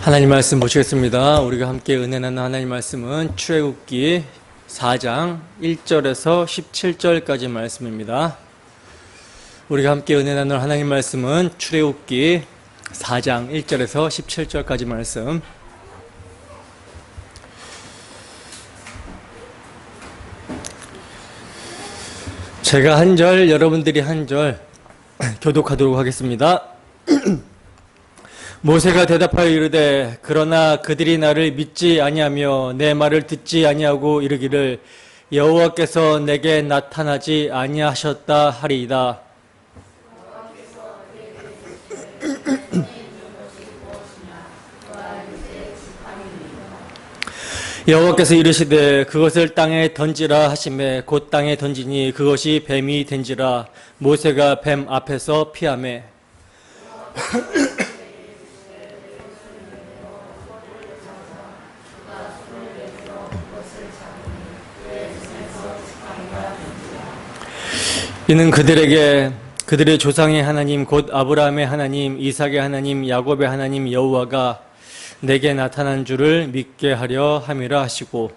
하나님 말씀 보시겠습니다. 우리가 함께 은혜 나누는 하나님 말씀은 출애굽기 4장 1절에서 17절까지 말씀입니다. 우리가 함께 은혜 나눌 하나님 말씀은 출애굽기 4장 1절에서 17절까지 말씀. 제가 한 절, 여러분들이 한 절 교독하도록 하겠습니다. 모세가 대답하여 이르되 그러나 그들이 나를 믿지 아니하며 내 말을 듣지 아니하고 이르기를 여호와께서 내게 나타나지 아니하셨다 하리이다. 여호와께서 이르시되 그것을 땅에 던지라 하시매 곧 땅에 던지니 그것이 뱀이 된지라. 모세가 뱀 앞에서 피하매 이는 그들에게 그들의 조상의 하나님 곧 아브라함의 하나님, 이삭의 하나님, 야곱의 하나님 여호와가 내게 나타난 줄을 믿게 하려 함이라 하시고,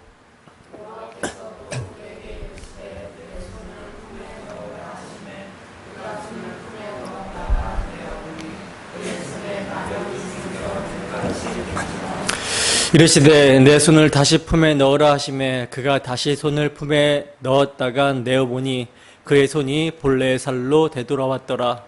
이르시되 내 손을 다시 품에 넣으라 하시매 그가 다시 손을 품에 넣었다가 내어보니 그의 손이 본래의 살로 되돌아왔더라.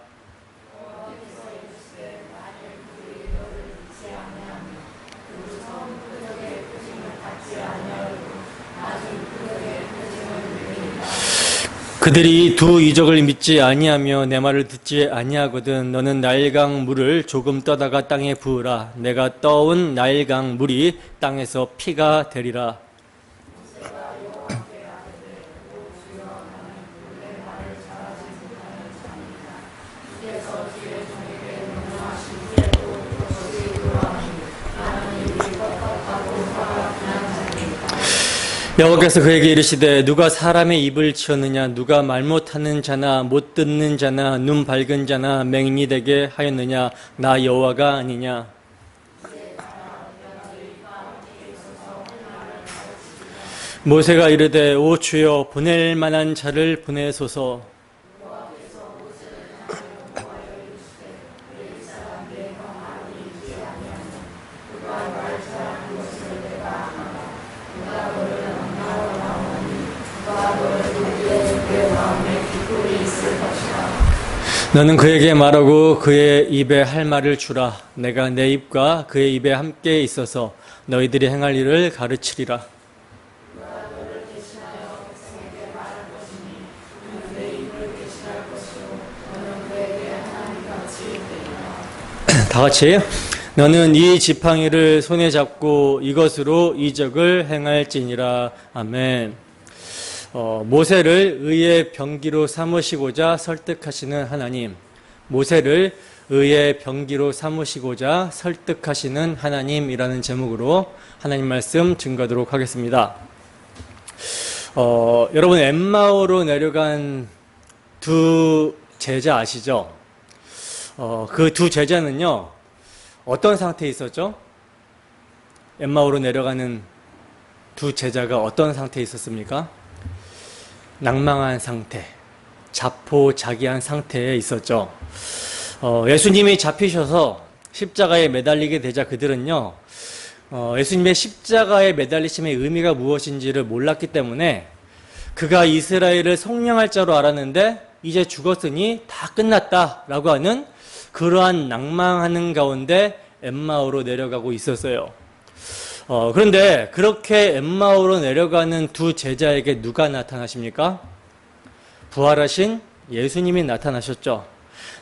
그들이 두 이적을 믿지 아니하며 내 말을 듣지 아니하거든 너는 나일강 물을 조금 떠다가 땅에 부으라. 내가 떠온 나일강 물이 땅에서 피가 되리라. 여호와께서 그에게 이르시되 누가 사람의 입을 치었느냐? 누가 말 못하는 자나 못 듣는 자나 눈 밝은 자나 맹인이 되게 하였느냐? 나 여호와가 아니냐? 모세가 이르되 오 주여 보낼 만한 자를 보내소서. 너는 그에게 말하고 그의 입에 할 말을 주라. 내가 내 입과 그의 입에 함께 있어서 너희들이 행할 일을 가르치리라. 다 같이 너는 이 지팡이를 손에 잡고 이것으로 이적을 행할지니라. 아멘. 모세를 의의 병기로 삼으시고자 설득하시는 하나님, 모세를 의의 병기로 삼으시고자 설득하시는 하나님이라는 제목으로 하나님 말씀 증거하도록 하겠습니다. 여러분 엠마오로 내려간 두 제자 아시죠? 그 두 제자는요 어떤 상태에 있었죠? 엠마오로 내려가는 두 제자가 어떤 상태에 있었습니까? 낭망한 상태, 자포자기한 상태에 있었죠. 예수님이 잡히셔서 십자가에 매달리게 되자 그들은요, 예수님의 십자가에 매달리심의 의미가 무엇인지를 몰랐기 때문에 그가 이스라엘을 속량할 자로 알았는데 이제 죽었으니 다 끝났다라고 하는 그러한 낭망하는 가운데 엠마오로 내려가고 있었어요. 그런데 그렇게 엠마오로 내려가는 두 제자에게 누가 나타나십니까? 부활하신 예수님이 나타나셨죠.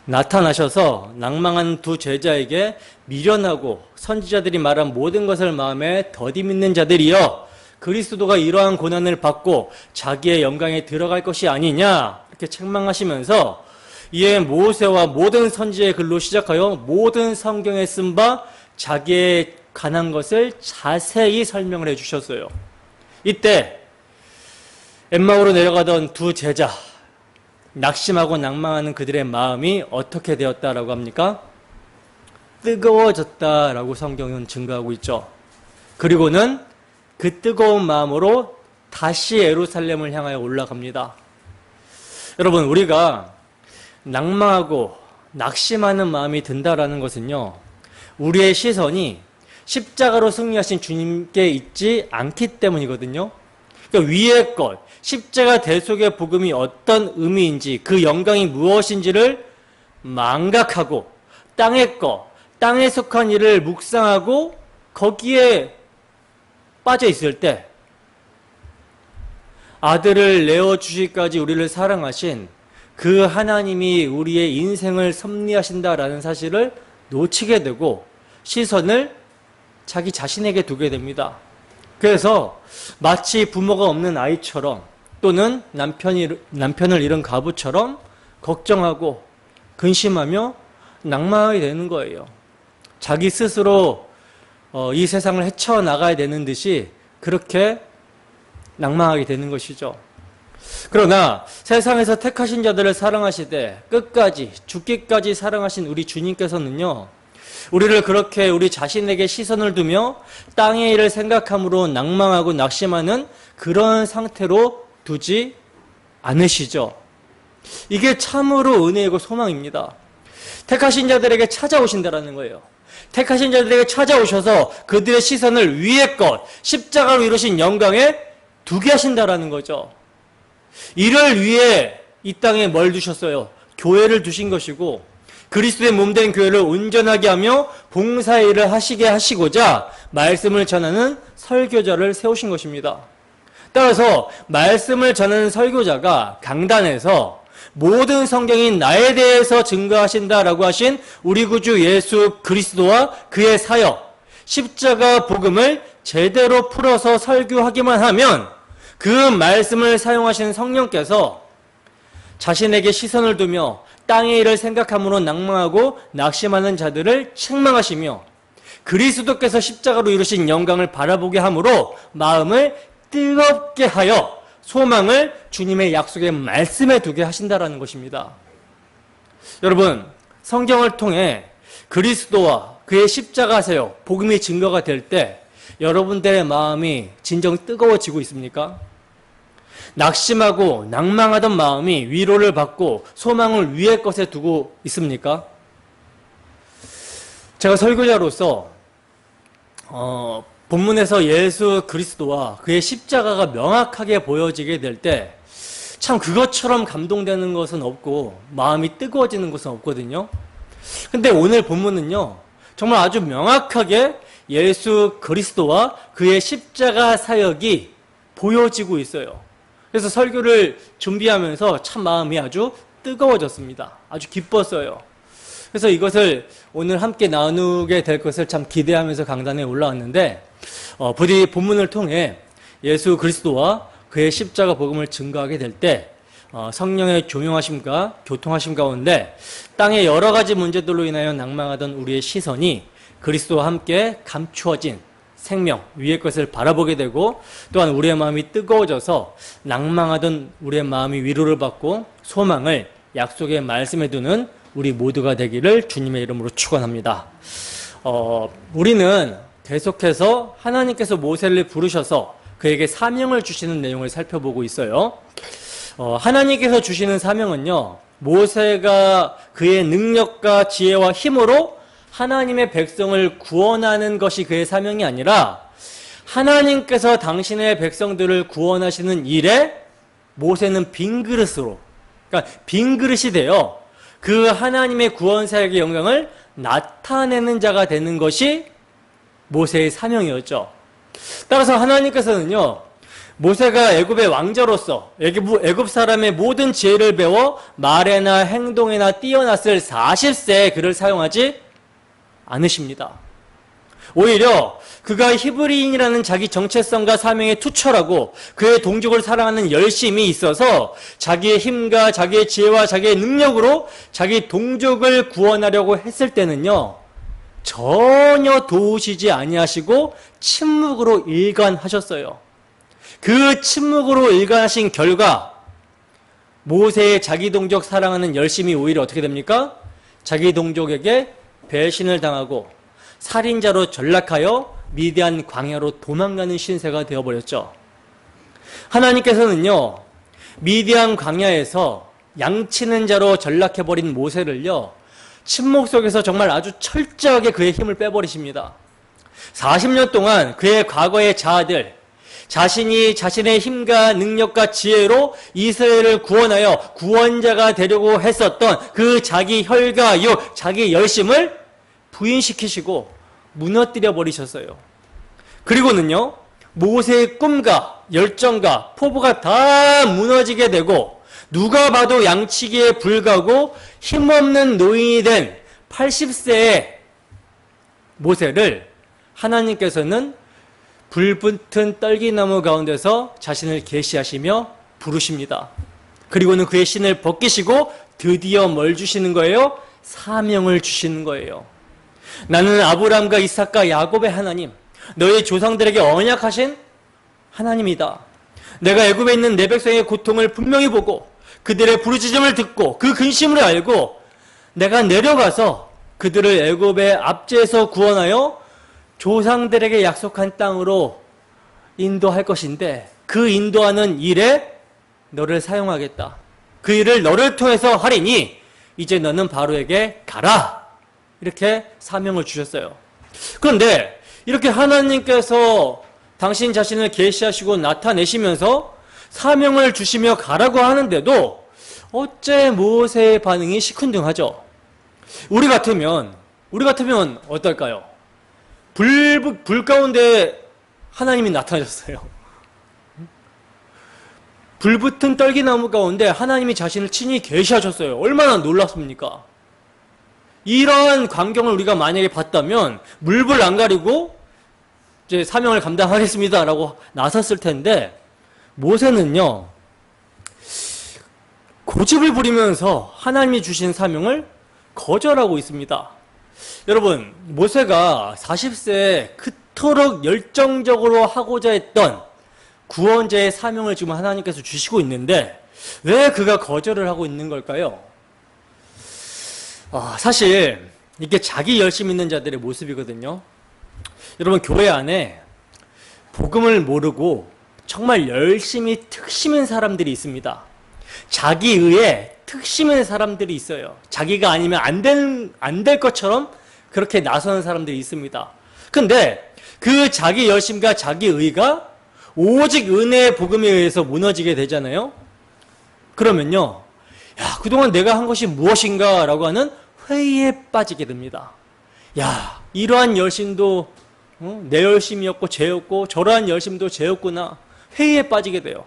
나타나셔서 낭망한 두 제자에게 미련하고 선지자들이 말한 모든 것을 마음에 더디 믿는 자들이여 그리스도가 이러한 고난을 받고 자기의 영광에 들어갈 것이 아니냐 이렇게 책망하시면서 이에 모세와 모든 선지의 글로 시작하여 모든 성경에 쓴 바 자기의 관한 것을 자세히 설명을 해주셨어요. 이때 엠마오로 내려가던 두 제자, 낙심하고 낭망하는 그들의 마음이 어떻게 되었다라고 합니까? 뜨거워졌다라고 성경은 증거하고 있죠. 그리고는 그 뜨거운 마음으로 다시 예루살렘을 향하여 올라갑니다. 여러분, 우리가 낭망하고 낙심하는 마음이 든다라는 것은요, 우리의 시선이 십자가로 승리하신 주님께 있지 않기 때문이거든요. 그러니까 위의 것, 십자가 대속의 복음이 어떤 의미인지, 그 영광이 무엇인지를 망각하고 땅의 것, 땅에 속한 일을 묵상하고 거기에 빠져 있을 때 아들을 내어주시기까지 우리를 사랑하신 그 하나님이 우리의 인생을 섭리하신다라는 사실을 놓치게 되고 시선을 자기 자신에게 두게 됩니다. 그래서 마치 부모가 없는 아이처럼 또는 남편을 잃은 가부처럼 걱정하고 근심하며 낭만하게 되는 거예요. 자기 스스로 이 세상을 헤쳐나가야 되는 듯이 그렇게 낭망하게 되는 것이죠. 그러나 세상에서 택하신 자들을 사랑하시되 끝까지 죽기까지 사랑하신 우리 주님께서는요, 우리를 그렇게 우리 자신에게 시선을 두며 땅의 일을 생각함으로 낭망하고 낙심하는 그런 상태로 두지 않으시죠. 이게 참으로 은혜이고 소망입니다. 택하신 자들에게 찾아오신다라는 거예요. 택하신 자들에게 찾아오셔서 그들의 시선을 위의 것, 십자가로 이루신 영광에 두게 하신다라는 거죠. 이를 위해 이 땅에 뭘 두셨어요? 교회를 두신 것이고 그리스도의 몸된 교회를 온전하게 하며 봉사의 일을 하시게 하시고자 말씀을 전하는 설교자를 세우신 것입니다. 따라서 말씀을 전하는 설교자가 강단에서 모든 성경이 나에 대해서 증거하신다라고 하신 우리 구주 예수 그리스도와 그의 사역, 십자가 복음을 제대로 풀어서 설교하기만 하면 그 말씀을 사용하신 성령께서 자신에게 시선을 두며 땅의 일을 생각함으로 낭망하고 낙심하는 자들을 책망하시며 그리스도께서 십자가로 이루신 영광을 바라보게 함으로 마음을 뜨겁게 하여 소망을 주님의 약속의 말씀에 두게 하신다라는 것입니다. 여러분, 성경을 통해 그리스도와 그의 십자가 사역, 복음이 증거가 될 때 여러분들의 마음이 진정 뜨거워지고 있습니까? 낙심하고 낭망하던 마음이 위로를 받고 소망을 위의 것에 두고 있습니까? 제가 설교자로서 본문에서 예수 그리스도와 그의 십자가가 명확하게 보여지게 될 때 참 그것처럼 감동되는 것은 없고 마음이 뜨거워지는 것은 없거든요. 근데 오늘 본문은요, 정말 아주 명확하게 예수 그리스도와 그의 십자가 사역이 보여지고 있어요. 그래서 설교를 준비하면서 참 마음이 아주 뜨거워졌습니다. 아주 기뻤어요. 그래서 이것을 오늘 함께 나누게 될 것을 참 기대하면서 강단에 올라왔는데 부디 본문을 통해 예수 그리스도와 그의 십자가 복음을 증거하게 될 때 성령의 조명하심과 교통하심 가운데 땅의 여러 가지 문제들로 인하여 낭망하던 우리의 시선이 그리스도와 함께 감추어진 생명, 위의 것을 바라보게 되고 또한 우리의 마음이 뜨거워져서 낭망하던 우리의 마음이 위로를 받고 소망을 약속의 말씀에 두는 우리 모두가 되기를 주님의 이름으로 축원합니다. 우리는 계속해서 하나님께서 모세를 부르셔서 그에게 사명을 주시는 내용을 살펴보고 있어요. 하나님께서 주시는 사명은요, 모세가 그의 능력과 지혜와 힘으로 하나님의 백성을 구원하는 것이 그의 사명이 아니라 하나님께서 당신의 백성들을 구원하시는 일에 모세는 빈 그릇으로, 그러니까 빈 그릇이 되어 그 하나님의 구원 사역의 영광을 나타내는 자가 되는 것이 모세의 사명이었죠. 따라서 하나님께서는요, 모세가 애굽의 왕자로서 애굽 사람의 모든 지혜를 배워 말에나 행동에나 뛰어났을 40세에 그를 사용하지 않으십니다. 오히려 그가 히브리인이라는 자기 정체성과 사명에 투철하고 그의 동족을 사랑하는 열심이 있어서 자기의 힘과 자기의 지혜와 자기의 능력으로 자기 동족을 구원하려고 했을 때는요, 전혀 도우시지 아니하시고 침묵으로 일관하셨어요. 그 침묵으로 일관하신 결과 모세의 자기 동족 사랑하는 열심이 오히려 어떻게 됩니까? 자기 동족에게 배신을 당하고 살인자로 전락하여 미디안 광야로 도망가는 신세가 되어버렸죠. 하나님께서는요, 미디안 광야에서 양치는 자로 전락해버린 모세를요, 침묵 속에서 정말 아주 철저하게 그의 힘을 빼버리십니다. 40년 동안 그의 과거의 자아들, 자신이 자신의 힘과 능력과 지혜로 이스라엘을 구원하여 구원자가 되려고 했었던 그 자기 혈과 육, 자기 열심을 부인시키시고 무너뜨려 버리셨어요. 그리고는요, 모세의 꿈과 열정과 포부가 다 무너지게 되고 누가 봐도 양치기에 불과하고 힘없는 노인이 된 80세의 모세를 하나님께서는 불붙은 떨기나무 가운데서 자신을 계시하시며 부르십니다. 그리고는 그의 신을 벗기시고 드디어 뭘 주시는 거예요? 사명을 주시는 거예요. 나는 아브라함과 이삭과 야곱의 하나님, 너희 조상들에게 언약하신 하나님이다. 내가 애굽에 있는 내 백성의 고통을 분명히 보고 그들의 부르짖음을 듣고 그 근심을 알고 내가 내려가서 그들을 애굽의 압제에서 구원하여 조상들에게 약속한 땅으로 인도할 것인데 그 인도하는 일에 너를 사용하겠다. 그 일을 너를 통해서 하리니 이제 너는 바로에게 가라. 이렇게 사명을 주셨어요. 그런데 이렇게 하나님께서 당신 자신을 계시하시고 나타내시면서 사명을 주시며 가라고 하는데도 어째 모세의 반응이 시큰둥하죠. 우리 같으면 어떨까요? 불 가운데 하나님이 나타나셨어요. 불붙은 떨기나무 가운데 하나님이 자신을 친히 계시하셨어요. 얼마나 놀랍습니까? 이러한 광경을 우리가 만약에 봤다면 물불 안 가리고 이제 사명을 감당하겠습니다라고 나섰을 텐데 모세는요, 고집을 부리면서 하나님이 주신 사명을 거절하고 있습니다. 여러분, 모세가 40세에 그토록 열정적으로 하고자 했던 구원자의 사명을 지금 하나님께서 주시고 있는데 왜 그가 거절을 하고 있는 걸까요? 사실 이게 자기 열심 있는 자들의 모습이거든요. 여러분, 교회 안에 복음을 모르고 정말 열심히 특심인 사람들이 있습니다. 자기의에 특심인 사람들이 있어요. 자기가 아니면 안 될 것처럼 그렇게 나서는 사람들이 있습니다. 근데 그 자기 열심과 자기 의가 오직 은혜의 복음에 의해서 무너지게 되잖아요. 그러면요, 야, 그동안 내가 한 것이 무엇인가 라고 하는 회의에 빠지게 됩니다. 야, 이러한 열심도 내 열심이었고 죄였고 저러한 열심도 죄였구나. 회의에 빠지게 돼요.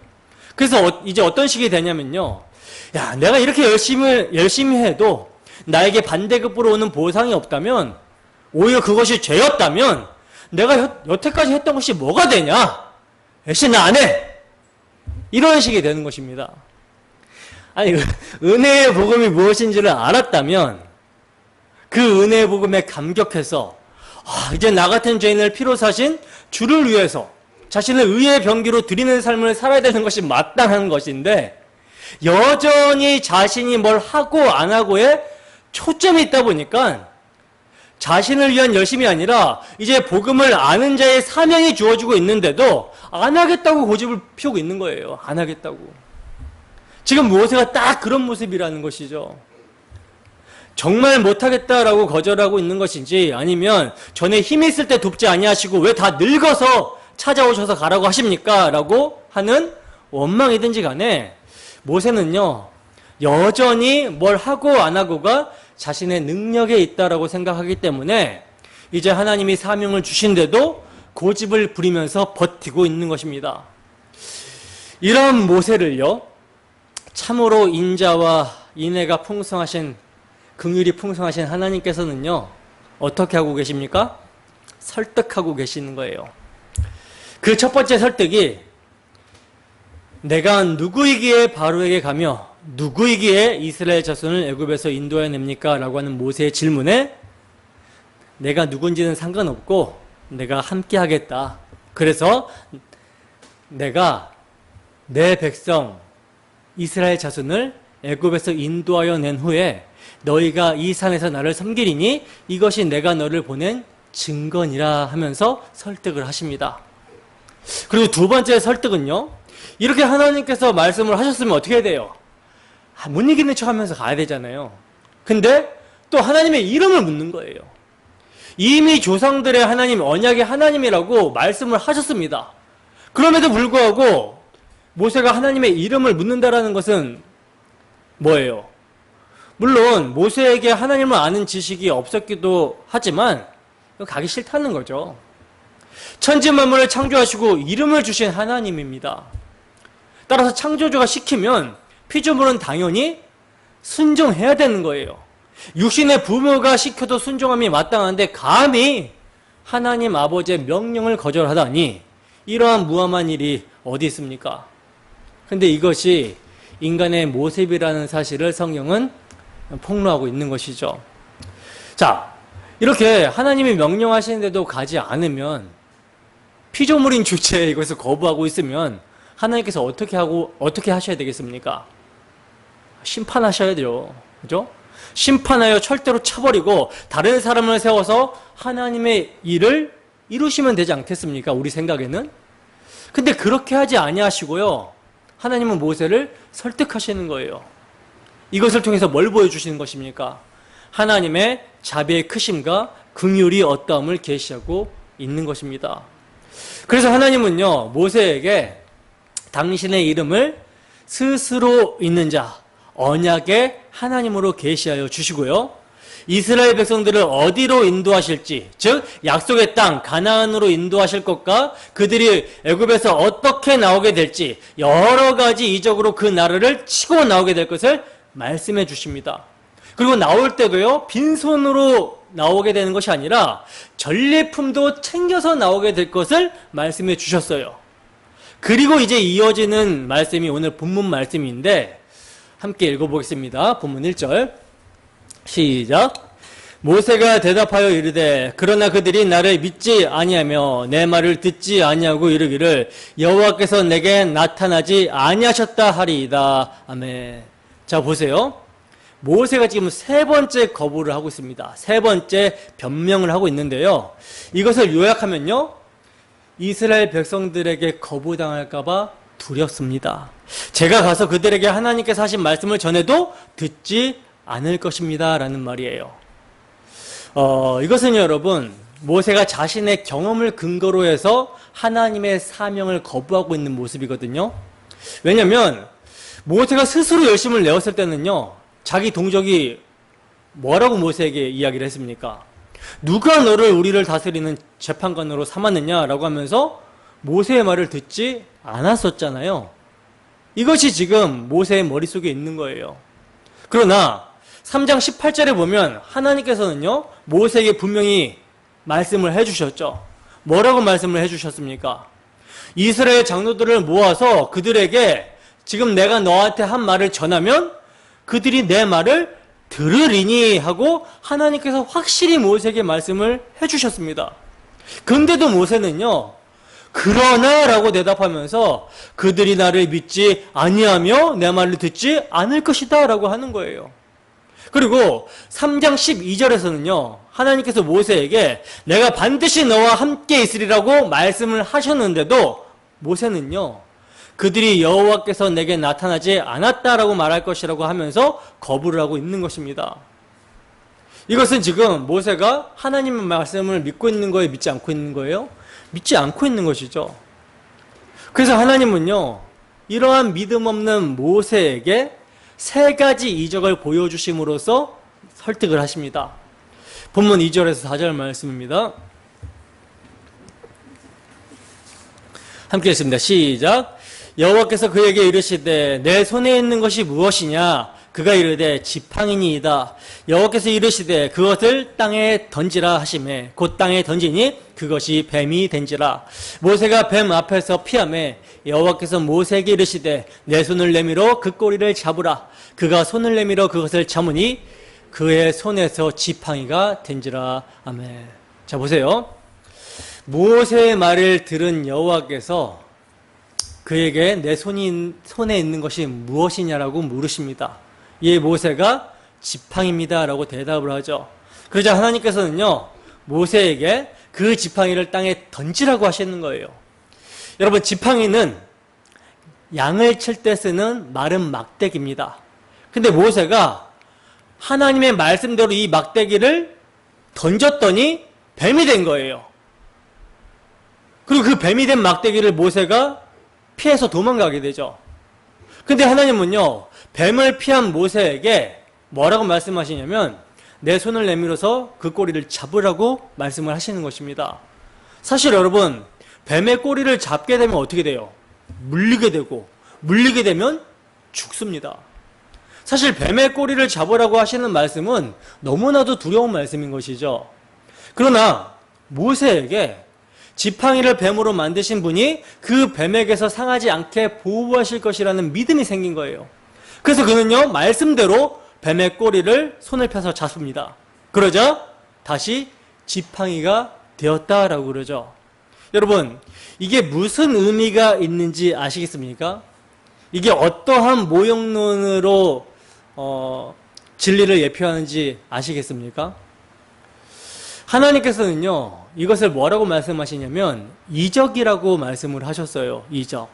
그래서 이제 어떤 식이 되냐면요, 야, 내가 이렇게 열심히 해도 나에게 반대급부로 오는 보상이 없다면, 오히려 그것이 죄였다면 내가 여태까지 했던 것이 뭐가 되냐? 역시 나 안 해! 이런 식이 되는 것입니다. 아니, 은혜의 복음이 무엇인지를 알았다면 그 은혜의 복음에 감격해서 이제 나 같은 죄인을 피로 사신 주를 위해서 자신을 의의 병기로 드리는 삶을 살아야 되는 것이 마땅한 것인데 여전히 자신이 뭘 하고 안 하고에 초점이 있다 보니까 자신을 위한 열심이 아니라 이제 복음을 아는 자의 사명이 주어지고 있는데도 안 하겠다고 고집을 피우고 있는 거예요. 안 하겠다고. 지금 모세가 딱 그런 모습이라는 것이죠. 정말 못하겠다라고 거절하고 있는 것인지 아니면 전에 힘이 있을 때 돕지 아니하시고 왜 다 늙어서 찾아오셔서 가라고 하십니까? 라고 하는 원망이든지 간에 모세는요, 여전히 뭘 하고 안 하고가 자신의 능력에 있다라고 생각하기 때문에 이제 하나님이 사명을 주신데도 고집을 부리면서 버티고 있는 것입니다. 이런 모세를요, 참으로 인자와 인애가 풍성하신, 긍휼이 풍성하신 하나님께서는요, 어떻게 하고 계십니까? 설득하고 계시는 거예요. 그 첫 번째 설득이 내가 누구이기에 바로에게 가며 누구이기에 이스라엘 자손을 애굽에서 인도해냅니까? 라고 하는 모세의 질문에 내가 누군지는 상관없고 내가 함께 하겠다. 그래서 내가 내 백성 이스라엘 자손을 애굽에서 인도하여 낸 후에 너희가 이 산에서 나를 섬기리니 이것이 내가 너를 보낸 증거니라 하면서 설득을 하십니다. 그리고 두 번째 설득은요, 이렇게 하나님께서 말씀을 하셨으면 어떻게 해야 돼요? 못 이기는 척 하면서 가야 되잖아요. 근데 또 하나님의 이름을 묻는 거예요. 이미 조상들의 하나님, 언약의 하나님이라고 말씀을 하셨습니다. 그럼에도 불구하고 모세가 하나님의 이름을 묻는다라는 것은 뭐예요? 물론 모세에게 하나님을 아는 지식이 없었기도 하지만 가기 싫다는 거죠. 천지 만물을 창조하시고 이름을 주신 하나님입니다. 따라서 창조주가 시키면 피조물은 당연히 순종해야 되는 거예요. 육신의 부모가 시켜도 순종함이 마땅한데 감히 하나님 아버지의 명령을 거절하다니 이러한 무함한 일이 어디 있습니까? 근데 이것이 인간의 모습이라는 사실을 성경은 폭로하고 있는 것이죠. 자, 이렇게 하나님이 명령하시는데도 가지 않으면 피조물인 주체에 이것을 거부하고 있으면 하나님께서 어떻게 하셔야 되겠습니까? 심판하셔야 돼요. 그죠? 심판하여 철대로 쳐버리고 다른 사람을 세워서 하나님의 일을 이루시면 되지 않겠습니까? 우리 생각에는. 근데 그렇게 하지 아니하시고요. 하나님은 모세를 설득하시는 거예요. 이것을 통해서 뭘 보여주시는 것입니까? 하나님의 자비의 크심과 긍휼이 어떠함을 계시하고 있는 것입니다. 그래서 하나님은요, 모세에게 당신의 이름을 스스로 있는 자, 언약의 하나님으로 계시하여 주시고요. 이스라엘 백성들을 어디로 인도하실지, 즉 약속의 땅 가나안으로 인도하실 것과 그들이 애굽에서 어떻게 나오게 될지 여러 가지 이적으로 그 나라를 치고 나오게 될 것을 말씀해 주십니다. 그리고 나올 때도요, 빈손으로 나오게 되는 것이 아니라 전리품도 챙겨서 나오게 될 것을 말씀해 주셨어요. 그리고 이제 이어지는 말씀이 오늘 본문 말씀인데 함께 읽어보겠습니다. 본문 1절 시작. 모세가 대답하여 이르되 그러나 그들이 나를 믿지 아니하며 내 말을 듣지 아니하고 이르기를 여호와께서 내게 나타나지 아니하셨다 하리이다. 아멘. 자, 보세요. 모세가 지금 세 번째 거부를 하고 있습니다. 세 번째 변명을 하고 있는데요. 이것을 요약하면요, 이스라엘 백성들에게 거부당할까봐 두렵습니다. 제가 가서 그들에게 하나님께서 하신 말씀을 전해도 듣지 않을 것입니다 라는 말이에요. 이것은 여러분, 모세가 자신의 경험을 근거로 해서 하나님의 사명을 거부하고 있는 모습이거든요. 왜냐하면 모세가 스스로 열심을 내었을 때는요, 자기 동족이 뭐라고 모세에게 이야기를 했습니까? 누가 너를 우리를 다스리는 재판관으로 삼았느냐라고 하면서 모세의 말을 듣지 않았었잖아요. 이것이 지금 모세의 머릿속에 있는 거예요. 그러나 3장 18절에 보면 하나님께서는요, 모세에게 분명히 말씀을 해주셨죠. 뭐라고 말씀을 해주셨습니까? 이스라엘 장로들을 모아서 그들에게 지금 내가 너한테 한 말을 전하면 그들이 내 말을 들으리니 하고 하나님께서 확실히 모세에게 말씀을 해주셨습니다. 근데도 모세는요, 그러나 라고 대답하면서 그들이 나를 믿지 아니하며 내 말을 듣지 않을 것이다 라고 하는 거예요. 그리고 3장 12절에서는요, 하나님께서 모세에게 내가 반드시 너와 함께 있으리라고 말씀을 하셨는데도 모세는요, 그들이 여호와께서 내게 나타나지 않았다라고 말할 것이라고 하면서 거부를 하고 있는 것입니다. 이것은 지금 모세가 하나님의 말씀을 믿고 있는 거예요? 믿지 않고 있는 거예요? 믿지 않고 있는 것이죠. 그래서 하나님은요, 이러한 믿음 없는 모세에게 세 가지 이적을 보여주심으로써 설득을 하십니다. 본문 2절에서 4절 말씀입니다. 함께 읽습니다. 시작. 여호와께서 그에게 이르시되 내 손에 있는 것이 무엇이냐? 그가 이르되 지팡이니이다. 여호와께서 이르시되 그것을 땅에 던지라 하시매 곧 땅에 던지니 그것이 뱀이 된지라. 모세가 뱀 앞에서 피하매 여호와께서 모세에게 이르시되 내 손을 내밀어 그 꼬리를 잡으라. 그가 손을 내밀어 그것을 잡으니 그의 손에서 지팡이가 된지라. 아멘. 자, 보세요. 모세의 말을 들은 여호와께서 그에게 내 손에 있는 것이 무엇이냐라고 물으십니다. 이 모세가 지팡이입니다 라고 대답을 하죠. 그러자 하나님께서는요, 모세에게 그 지팡이를 땅에 던지라고 하시는 거예요. 여러분, 지팡이는 양을 칠 때 쓰는 마른 막대기입니다. 근데 모세가 하나님의 말씀대로 이 막대기를 던졌더니 뱀이 된 거예요. 그리고 그 뱀이 된 막대기를 모세가 피해서 도망가게 되죠. 근데 하나님은요, 뱀을 피한 모세에게 뭐라고 말씀하시냐면 내 손을 내밀어서 그 꼬리를 잡으라고 말씀을 하시는 것입니다. 사실 여러분, 뱀의 꼬리를 잡게 되면 어떻게 돼요? 물리게 되고, 물리게 되면 죽습니다. 사실 뱀의 꼬리를 잡으라고 하시는 말씀은 너무나도 두려운 말씀인 것이죠. 그러나 모세에게 지팡이를 뱀으로 만드신 분이 그 뱀에게서 상하지 않게 보호하실 것이라는 믿음이 생긴 거예요. 그래서 그는요, 말씀대로 뱀의 꼬리를 손을 펴서 잡습니다. 그러자 다시 지팡이가 되었다라고 그러죠. 여러분, 이게 무슨 의미가 있는지 아시겠습니까? 이게 어떠한 모형론으로 진리를 예표하는지 아시겠습니까? 하나님께서는요, 이것을 뭐라고 말씀하시냐면 이적이라고 말씀을 하셨어요. 이적.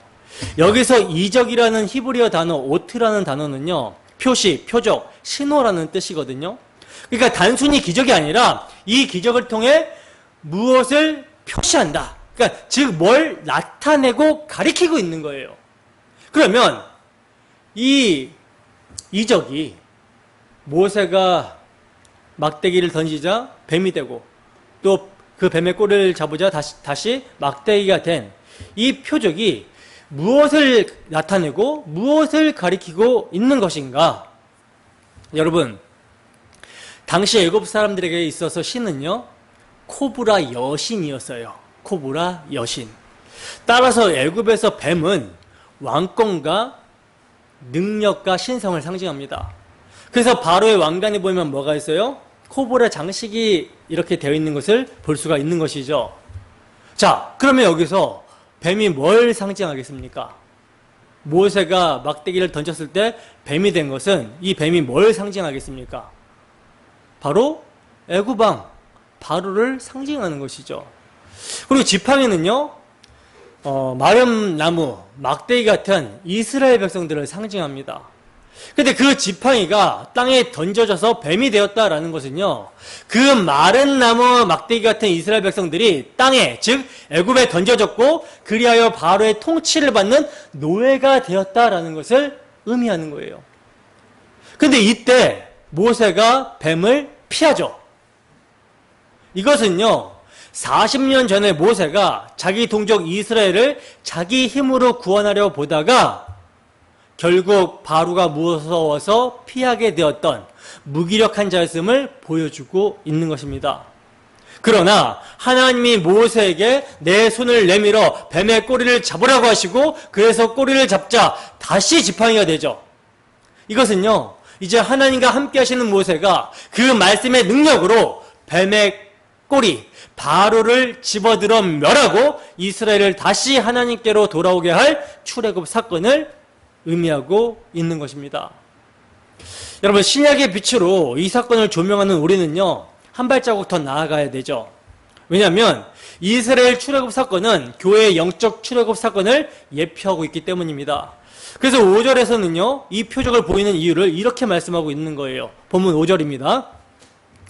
여기서 이적이라는 히브리어 단어 오트라는 단어는요, 표시, 표적, 신호라는 뜻이거든요. 그러니까 단순히 기적이 아니라 이 기적을 통해 무엇을 표시한다. 그러니까 즉 뭘 나타내고 가리키고 있는 거예요. 그러면 이 이적이 모세가 막대기를 던지자 뱀이 되고 또 그 뱀의 꼬리를 잡으자 다시 막대기가 된 이 표적이 무엇을 나타내고 무엇을 가리키고 있는 것인가? 여러분, 당시 애굽 사람들에게 있어서 신은요, 코브라 여신이었어요. 코브라 여신. 따라서 애굽에서 뱀은 왕권과 능력과 신성을 상징합니다. 그래서 바로의 왕관에 보면 뭐가 있어요? 코브라 장식이 이렇게 되어 있는 것을 볼 수가 있는 것이죠. 자, 그러면 여기서 뱀이 뭘 상징하겠습니까? 모세가 막대기를 던졌을 때 뱀이 된 것은 이 뱀이 뭘 상징하겠습니까? 바로 애굽왕 바로를 상징하는 것이죠. 그리고 지팡이는요, 마른 나무, 막대기 같은 이스라엘 백성들을 상징합니다. 근데 그 지팡이가 땅에 던져져서 뱀이 되었다라는 것은요, 그 마른 나무, 막대기 같은 이스라엘 백성들이 땅에, 즉 애굽에 던져졌고 그리하여 바로의 통치를 받는 노예가 되었다라는 것을 의미하는 거예요. 근데 이때 모세가 뱀을 피하죠. 이것은요, 40년 전에 모세가 자기 동족 이스라엘을 자기 힘으로 구원하려 보다가 결국 바로가 무서워서 피하게 되었던 무기력한 자였음을 보여주고 있는 것입니다. 그러나 하나님이 모세에게 내 손을 내밀어 뱀의 꼬리를 잡으라고 하시고 그래서 꼬리를 잡자 다시 지팡이가 되죠. 이것은요, 이제 하나님과 함께 하시는 모세가 그 말씀의 능력으로 뱀의 꼬리, 바로를 집어들어 멸하고 이스라엘을 다시 하나님께로 돌아오게 할 출애굽 사건을 의미하고 있는 것입니다. 여러분, 신약의 빛으로 이 사건을 조명하는 우리는요, 한 발자국 더 나아가야 되죠. 왜냐하면 이스라엘 출애굽 사건은 교회의 영적 출애굽 사건을 예표하고 있기 때문입니다. 그래서 5절에서는요, 이 표적을 보이는 이유를 이렇게 말씀하고 있는 거예요. 본문 5절입니다.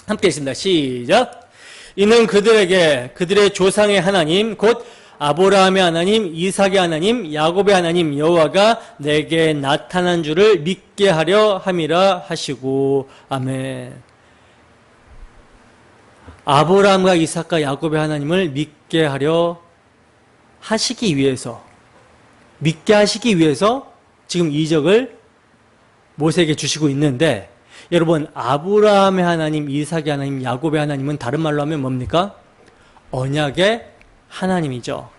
함께 읽습니다. 시작. 이는 그들에게 그들의 조상의 하나님 곧 아브라함의 하나님, 이삭의 하나님, 야곱의 하나님 여호와가 내게 나타난 줄을 믿게 하려 함이라 하시고. 아멘. 아브라함과 이삭과 야곱의 하나님을 믿게 하려 하시기 위해서, 믿게 하시기 위해서 지금 이적을 모세에게 주시고 있는데, 여러분, 아브라함의 하나님, 이삭의 하나님, 야곱의 하나님은 다른 말로 하면 뭡니까? 언약의 하나님이죠.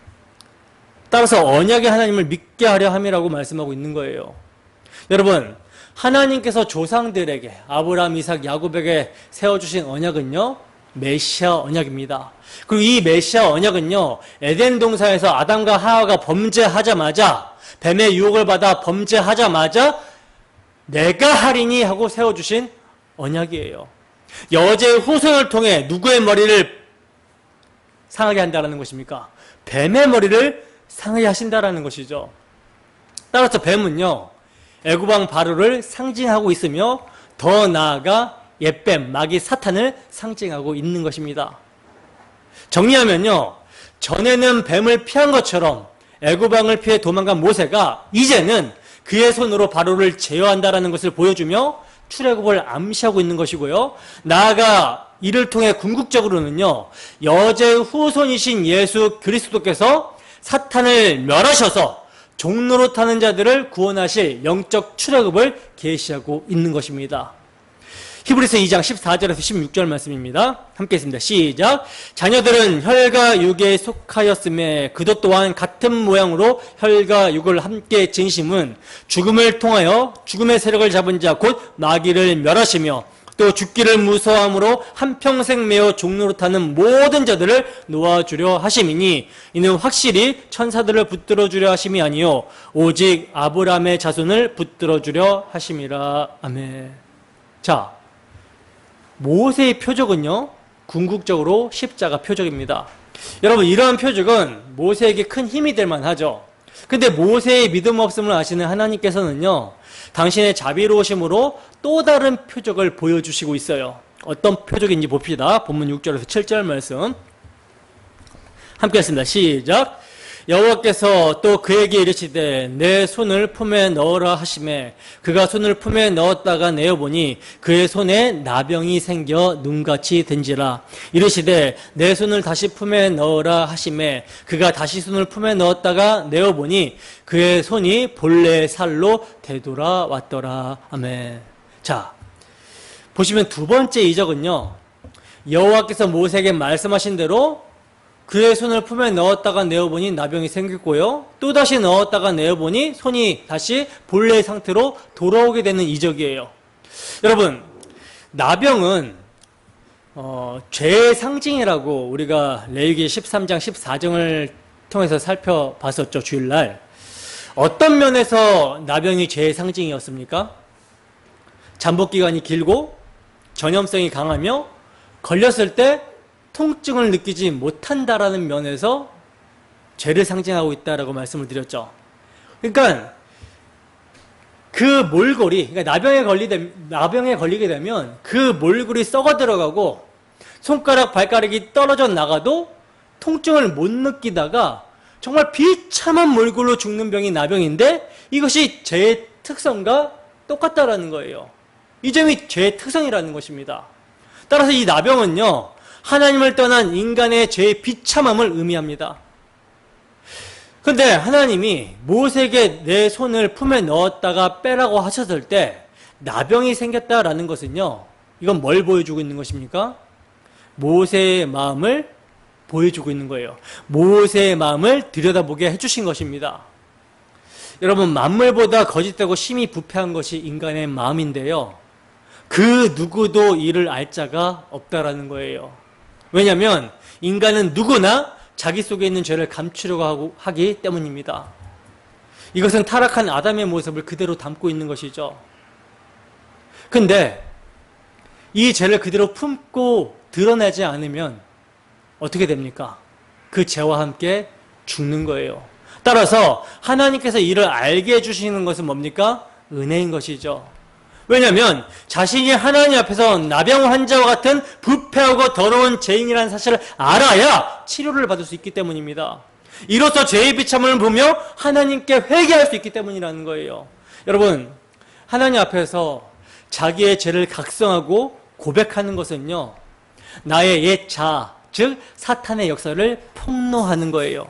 따라서 언약의 하나님을 믿게 하려 함이라고 말씀하고 있는 거예요. 여러분, 하나님께서 조상들에게 아브라함, 이삭, 야곱에게 세워주신 언약은요, 메시아 언약입니다. 그리고 이 메시아 언약은요, 에덴 동산에서 아담과 하와가 범죄하자마자, 뱀의 유혹을 받아 범죄하자마자 내가 하리니 하고 세워주신 언약이에요. 여자의 후손을 통해 누구의 머리를 상하게 한다는 것입니까? 뱀의 머리를 상하게 하신다라는 것이죠. 따라서 뱀은요, 애굽왕 바로를 상징하고 있으며 더 나아가 옛뱀, 마귀 사탄을 상징하고 있는 것입니다. 정리하면요, 전에는 뱀을 피한 것처럼 애굽왕을 피해 도망간 모세가 이제는 그의 손으로 바로를 제어한다라는 것을 보여주며 출애굽을 암시하고 있는 것이고요. 나아가 이를 통해 궁극적으로는요, 여자의 후손이신 예수 그리스도께서 사탄을 멸하셔서 종로로 타는 자들을 구원하실 영적 출애굽을 계시하고 있는 것입니다. 히브리서 2장 14절에서 16절 말씀입니다. 함께 있습니다. 시작. 자녀들은 혈과 육에 속하였음에 그도 또한 같은 모양으로 혈과 육을 함께 진심은 죽음을 통하여 죽음의 세력을 잡은 자 곧 마귀를 멸하시며 또 죽기를 무서워함으로 한평생 매어 종로로 타는 모든 자들을 놓아주려 하심이니 이는 확실히 천사들을 붙들어주려 하심이 아니요 오직 아브라함의 자손을 붙들어주려 하심이라. 아멘. 자, 모세의 표적은요, 궁극적으로 십자가 표적입니다. 여러분, 이러한 표적은 모세에게 큰 힘이 될 만하죠. 근데 모세의 믿음 없음을 아시는 하나님께서는요, 당신의 자비로우심으로 또 다른 표적을 보여주시고 있어요. 어떤 표적인지 봅시다. 본문 6절에서 7절 말씀 함께 했습니다. 시작. 여호와께서 또 그에게 이르시되 내 손을 품에 넣으라 하시매 그가 손을 품에 넣었다가 내어보니 그의 손에 나병이 생겨 눈같이 된지라. 이르시되 내 손을 다시 품에 넣으라 하시매 그가 다시 손을 품에 넣었다가 내어보니 그의 손이 본래의 살로 되돌아왔더라. 아멘. 자, 보시면 두 번째 이적은요, 여호와께서 모세에게 말씀하신 대로 그의 손을 품에 넣었다가 내어보니 나병이 생겼고요, 또다시 넣었다가 내어보니 손이 다시 본래의 상태로 돌아오게 되는 이적이에요. 여러분, 나병은 죄의 상징이라고 우리가 레위기 13장 14장을 통해서 살펴봤었죠. 주일날. 어떤 면에서 나병이 죄의 상징이었습니까? 잠복기간이 길고 전염성이 강하며 걸렸을 때 통증을 느끼지 못한다라는 면에서 죄를 상징하고 있다라고 말씀을 드렸죠. 그러니까 그 몰골이, 그러니까 나병에 걸리게 되면 그 몰골이 썩어 들어가고 손가락, 발가락이 떨어져 나가도 통증을 못 느끼다가 정말 비참한 몰골로 죽는 병이 나병인데 이것이 죄의 특성과 똑같다라는 거예요. 이 점이 죄의 특성이라는 것입니다. 따라서 이 나병은요, 하나님을 떠난 인간의 죄의 비참함을 의미합니다. 그런데 하나님이 모세에게 내 손을 품에 넣었다가 빼라고 하셨을 때 나병이 생겼다라는 것은요, 이건 뭘 보여주고 있는 것입니까? 모세의 마음을 보여주고 있는 거예요. 모세의 마음을 들여다보게 해주신 것입니다. 여러분, 만물보다 거짓되고 심히 부패한 것이 인간의 마음인데요, 그 누구도 이를 알 자가 없다라는 거예요. 왜냐하면 인간은 누구나 자기 속에 있는 죄를 감추려고 하기 때문입니다. 이것은 타락한 아담의 모습을 그대로 담고 있는 것이죠. 근데 이 죄를 그대로 품고 드러내지 않으면 어떻게 됩니까? 그 죄와 함께 죽는 거예요. 따라서 하나님께서 이를 알게 해주시는 것은 뭡니까? 은혜인 것이죠. 왜냐하면 자신이 하나님 앞에서 나병 환자와 같은 부패하고 더러운 죄인이라는 사실을 알아야 치료를 받을 수 있기 때문입니다. 이로써 죄의 비참을 보며 하나님께 회개할 수 있기 때문이라는 거예요. 여러분, 하나님 앞에서 자기의 죄를 각성하고 고백하는 것은요, 나의 옛 자아, 즉 사탄의 역사를 폭로하는 거예요.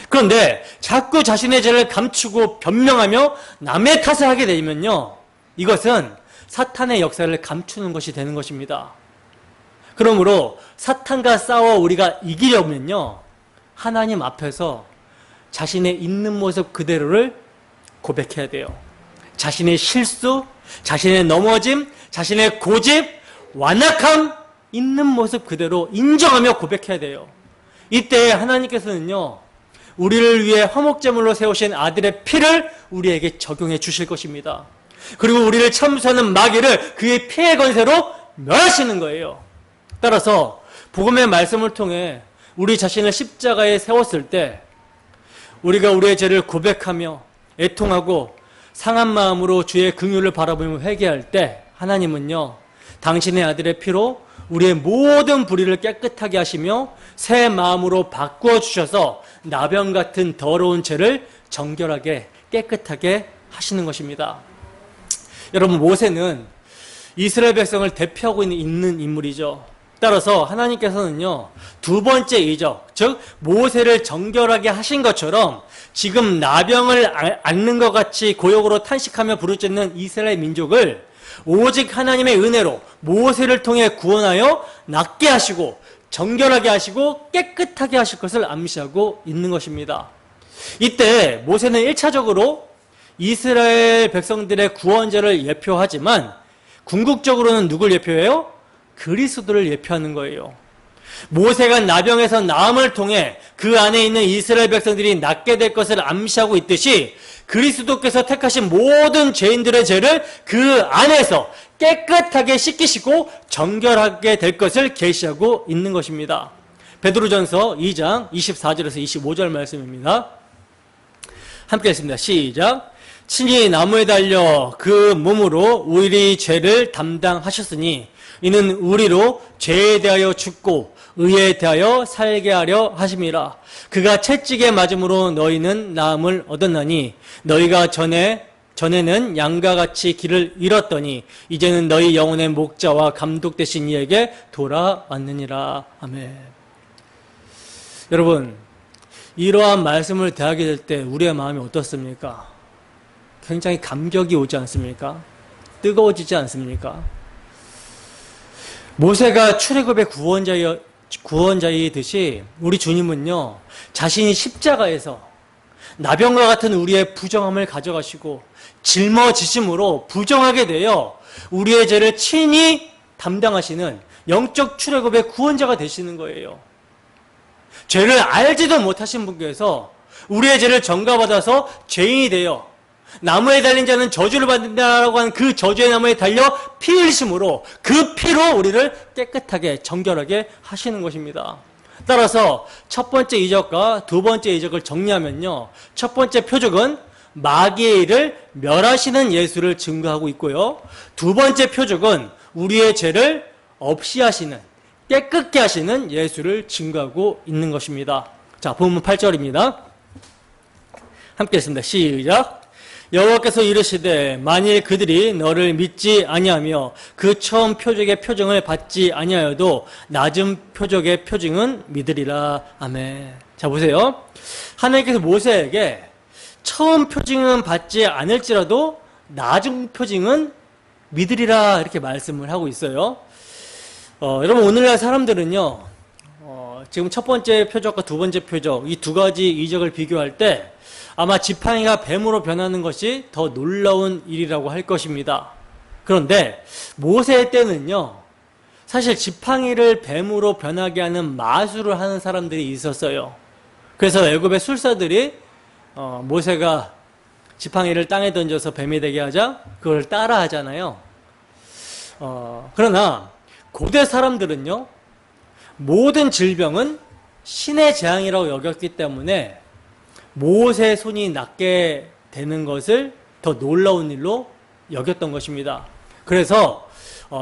그런데 자꾸 자신의 죄를 감추고 변명하며 남의 탓을 하게 되면요, 이것은 사탄의 역사를 감추는 것이 되는 것입니다. 그러므로 사탄과 싸워 우리가 이기려면요, 하나님 앞에서 자신의 있는 모습 그대로를 고백해야 돼요. 자신의 실수, 자신의 넘어짐, 자신의 고집, 완악함, 있는 모습 그대로 인정하며 고백해야 돼요. 이때 하나님께서는요, 우리를 위해 화목제물로 세우신 아들의 피를 우리에게 적용해 주실 것입니다. 그리고 우리를 참수하는 마귀를 그의 피의 권세로 멸하시는 거예요. 따라서 복음의 말씀을 통해 우리 자신을 십자가에 세웠을 때 우리가 우리의 죄를 고백하며 애통하고 상한 마음으로 주의 긍휼을 바라보며 회개할 때 하나님은요, 당신의 아들의 피로 우리의 모든 불의를 깨끗하게 하시며 새 마음으로 바꾸어 주셔서 나병 같은 더러운 죄를 정결하게 깨끗하게 하시는 것입니다. 여러분, 모세는 이스라엘 백성을 대표하고 있는 인물이죠. 따라서 하나님께서는요, 두 번째 이적, 즉 모세를 정결하게 하신 것처럼 지금 나병을 앓는 것 같이 고역으로 탄식하며 부르짖는 이스라엘 민족을 오직 하나님의 은혜로 모세를 통해 구원하여 낫게 하시고 정결하게 하시고 깨끗하게 하실 것을 암시하고 있는 것입니다. 이때 모세는 1차적으로 이스라엘 백성들의 구원자를 예표하지만 궁극적으로는 누굴 예표해요? 그리스도를 예표하는 거예요. 모세가 나병에서 나음을 통해 그 안에 있는 이스라엘 백성들이 낫게 될 것을 암시하고 있듯이 그리스도께서 택하신 모든 죄인들의 죄를 그 안에서 깨끗하게 씻기시고 정결하게 될 것을 계시하고 있는 것입니다. 베드로전서 2장 24절에서 25절 말씀입니다. 함께 읽습니다. 시작. 친히 나무에 달려 그 몸으로 우리 죄를 담당하셨으니 이는 우리로 죄에 대하여 죽고 의에 대하여 살게 하려 하심이라. 그가 채찍에 맞음으로 너희는 나음을 얻었나니 너희가 전에는 양과 같이 길을 잃었더니 이제는 너희 영혼의 목자와 감독 되신 이에게 돌아왔느니라. 아멘. 여러분, 이러한 말씀을 대하게 될 때 우리의 마음이 어떻습니까? 굉장히 감격이 오지 않습니까? 뜨거워지지 않습니까? 모세가 출애굽의 구원자이듯이 우리 주님은요, 자신이 십자가에서 나병과 같은 우리의 부정함을 가져가시고 짊어지심으로 부정하게 되어 우리의 죄를 친히 담당하시는 영적 출애굽의 구원자가 되시는 거예요. 죄를 알지도 못하신 분께서 우리의 죄를 전가받아서 죄인이 되어 나무에 달린 자는 저주를 받는다라고 하는 그 저주의 나무에 달려 피 흘리심으로 그 피로 우리를 깨끗하게 정결하게 하시는 것입니다. 따라서 첫 번째 이적과 두 번째 이적을 정리하면요, 첫 번째 표적은 마귀의 일을 멸하시는 예수를 증거하고 있고요, 두 번째 표적은 우리의 죄를 없이 하시는, 깨끗게 하시는 예수를 증거하고 있는 것입니다. 자, 본문 8절입니다. 함께 읽습니다. 시작. 여호와께서 이르시되 만일 그들이 너를 믿지 아니하며 그 처음 표적의 표징을 받지 아니하여도 낮은 표적의 표징은 믿으리라. 아멘. 자, 보세요. 하나님께서 모세에게 처음 표징은 받지 않을지라도 낮은 표징은 믿으리라 이렇게 말씀을 하고 있어요. 여러분, 오늘날 사람들은요, 지금 첫 번째 표적과 두 번째 표적, 이 두 가지 이적을 비교할 때 아마 지팡이가 뱀으로 변하는 것이 더 놀라운 일이라고 할 것입니다. 그런데 모세 때는요, 사실 지팡이를 뱀으로 변하게 하는 마술을 하는 사람들이 있었어요. 그래서 애굽의 술사들이 모세가 지팡이를 땅에 던져서 뱀이 되게 하자 그걸 따라 하잖아요. 그러나 고대 사람들은요, 모든 질병은 신의 재앙이라고 여겼기 때문에 모세의 손이 낫게 되는 것을 더 놀라운 일로 여겼던 것입니다. 그래서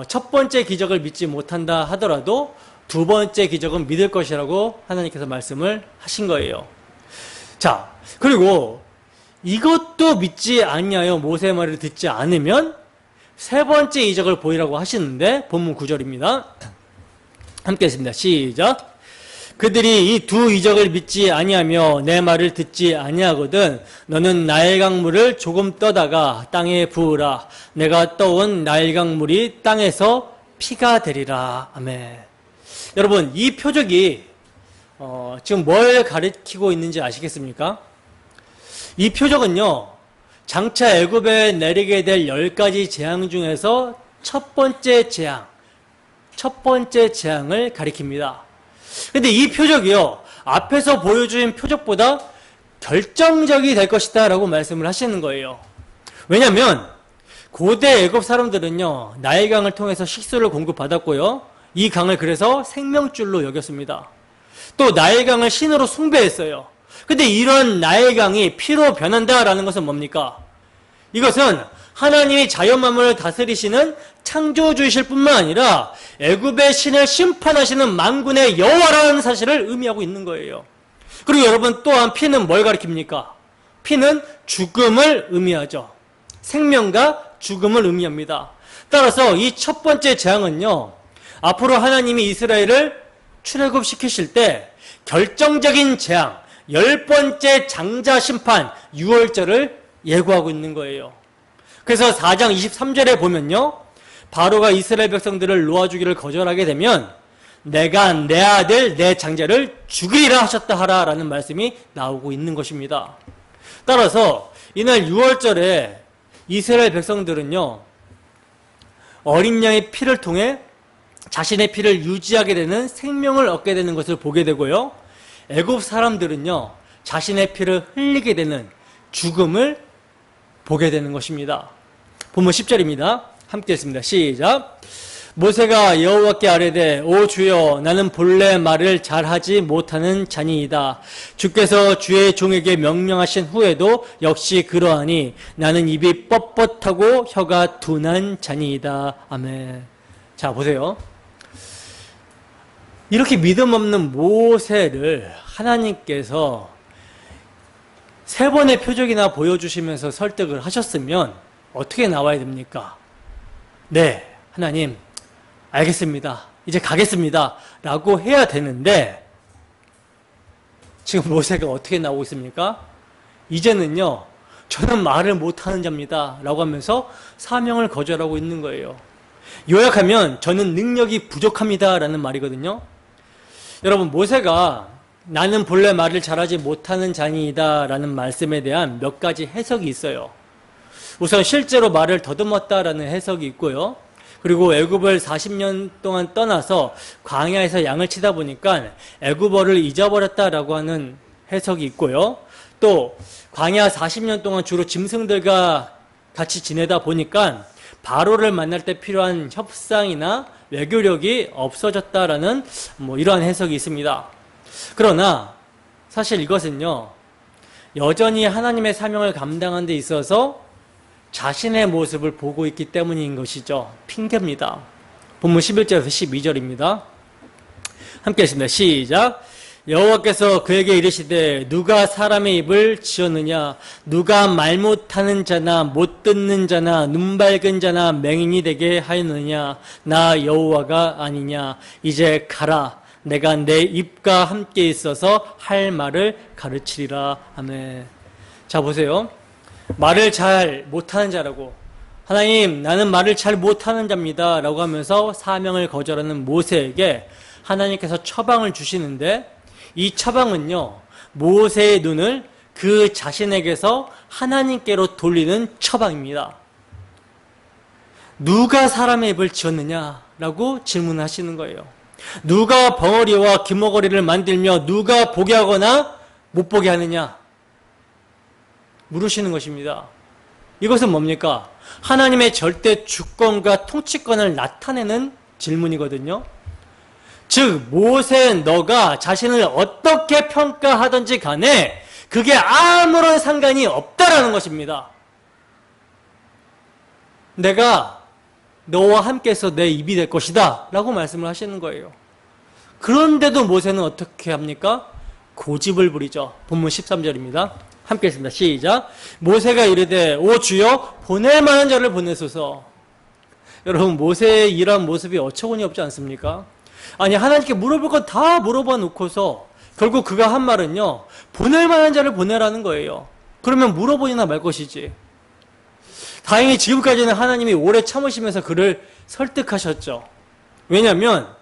첫 번째 기적을 믿지 못한다 하더라도 두 번째 기적은 믿을 것이라고 하나님께서 말씀을 하신 거예요. 자, 그리고 이것도 믿지 아니하여 모세의 말을 듣지 않으면 세 번째 이적을 보이라고 하시는데 본문 9절입니다. 함께 했습니다. 시작. 그들이 이 두 이적을 믿지 아니하며 내 말을 듣지 아니하거든 너는 나일 강물을 조금 떠다가 땅에 부으라. 내가 떠온 나일 강물이 땅에서 피가 되리라. 아멘. 여러분, 이 표적이 지금 뭘 가리키고 있는지 아시겠습니까? 이 표적은요, 장차 애굽에 내리게 될 10가지 재앙 중에서 첫 번째 재앙을 가리킵니다. 근데 이 표적이요, 앞에서 보여준 표적보다 결정적이 될 것이다 라고 말씀을 하시는 거예요. 왜냐하면 고대 애굽 사람들은요, 나일강을 통해서 식수를 공급받았고요. 이 강을 그래서 생명줄로 여겼습니다. 또 나일강을 신으로 숭배했어요. 근데 이런 나일강이 피로 변한다라는 것은 뭡니까? 이것은 하나님이 자연 만물을 다스리시는 창조주이실 뿐만 아니라 애굽의 신을 심판하시는 만군의 여호와라는 사실을 의미하고 있는 거예요. 그리고 여러분 또한 피는 뭘 가리킵니까? 피는 죽음을 의미하죠. 생명과 죽음을 의미합니다. 따라서 이 첫 번째 재앙은요, 앞으로 하나님이 이스라엘을 출애굽시키실 때 결정적인 재앙, 10번째 장자 심판, 유월절을 예고하고 있는 거예요. 그래서 4장 23절에 보면요, 바로가 이스라엘 백성들을 놓아주기를 거절하게 되면 내가 내 아들 내 장자를 죽이리라 하셨다 하라 라는 말씀이 나오고 있는 것입니다. 따라서 이날 유월절에 이스라엘 백성들은요, 어린 양의 피를 통해 자신의 피를 유지하게 되는 생명을 얻게 되는 것을 보게 되고요, 애굽 사람들은요, 자신의 피를 흘리게 되는 죽음을 보게 되는 것입니다. 본문 10절입니다. 함께 읽습니다. 시작. 모세가 여호와께 아뢰되 오 주여 나는 본래 말을 잘하지 못하는 자니이다. 주께서 주의 종에게 명령하신 후에도 역시 그러하니 나는 입이 뻣뻣하고 혀가 둔한 자니이다. 아멘. 자 보세요. 이렇게 믿음 없는 모세를 하나님께서 3번의 표적이나 보여주시면서 설득을 하셨으면 어떻게 나와야 됩니까? 네, 하나님 알겠습니다. 이제 가겠습니다. 라고 해야 되는데 지금 모세가 어떻게 나오고 있습니까? 이제는요, 저는 말을 못하는 자입니다. 라고 하면서 사명을 거절하고 있는 거예요. 요약하면 저는 능력이 부족합니다. 라는 말이거든요. 여러분, 모세가 나는 본래 말을 잘하지 못하는 자니이다 라는 말씀에 대한 몇 가지 해석이 있어요. 우선 실제로 말을 더듬었다라는 해석이 있고요. 그리고 애굽을 40년 동안 떠나서 광야에서 양을 치다 보니까 애굽어를 잊어버렸다라고 하는 해석이 있고요. 또 광야 40년 동안 주로 짐승들과 같이 지내다 보니까 바로를 만날 때 필요한 협상이나 외교력이 없어졌다라는 이러한 해석이 있습니다. 그러나 사실 이것은요, 여전히 하나님의 사명을 감당하는 데 있어서 자신의 모습을 보고 있기 때문인 것이죠. 핑계입니다. 본문 11절에서 12절입니다. 함께 읽습니다. 시작. 여호와께서 그에게 이르시되 누가 사람의 입을 지었느냐? 누가 말 못하는 자나 못 듣는 자나 눈 밝은 자나 맹인이 되게 하였느냐? 나 여호와가 아니냐? 이제 가라. 내가 내 입과 함께 있어서 할 말을 가르치리라. 아멘. 자 보세요. 말을 잘 못하는 자라고, 하나님 나는 말을 잘 못하는 자입니다 라고 하면서 사명을 거절하는 모세에게 하나님께서 처방을 주시는데, 이 처방은요, 모세의 눈을 그 자신에게서 하나님께로 돌리는 처방입니다. 누가 사람의 입을 지었느냐 라고 질문하시는 거예요. 누가 벙어리와 기머거리를 만들며 누가 보게 하거나 못 보게 하느냐 물으시는 것입니다. 이것은 뭡니까? 하나님의 절대 주권과 통치권을 나타내는 질문이거든요. 즉 모세 너가 자신을 어떻게 평가하든지 간에 그게 아무런 상관이 없다라는 것입니다. 내가 너와 함께해서 내 입이 될 것이다 라고 말씀을 하시는 거예요. 그런데도 모세는 어떻게 합니까? 고집을 부리죠. 본문 13절입니다. 함께 했습니다. 시작. 모세가 이르되 오 주여 보낼 만한 자를 보내소서. 여러분, 모세의 이러한 모습이 어처구니 없지 않습니까? 아니, 하나님께 물어볼 건 다 물어봐 놓고서 결국 그가 한 말은요, 보낼 만한 자를 보내라는 거예요. 그러면 물어보이나 말 것이지. 다행히 지금까지는 하나님이 오래 참으시면서 그를 설득하셨죠. 왜냐하면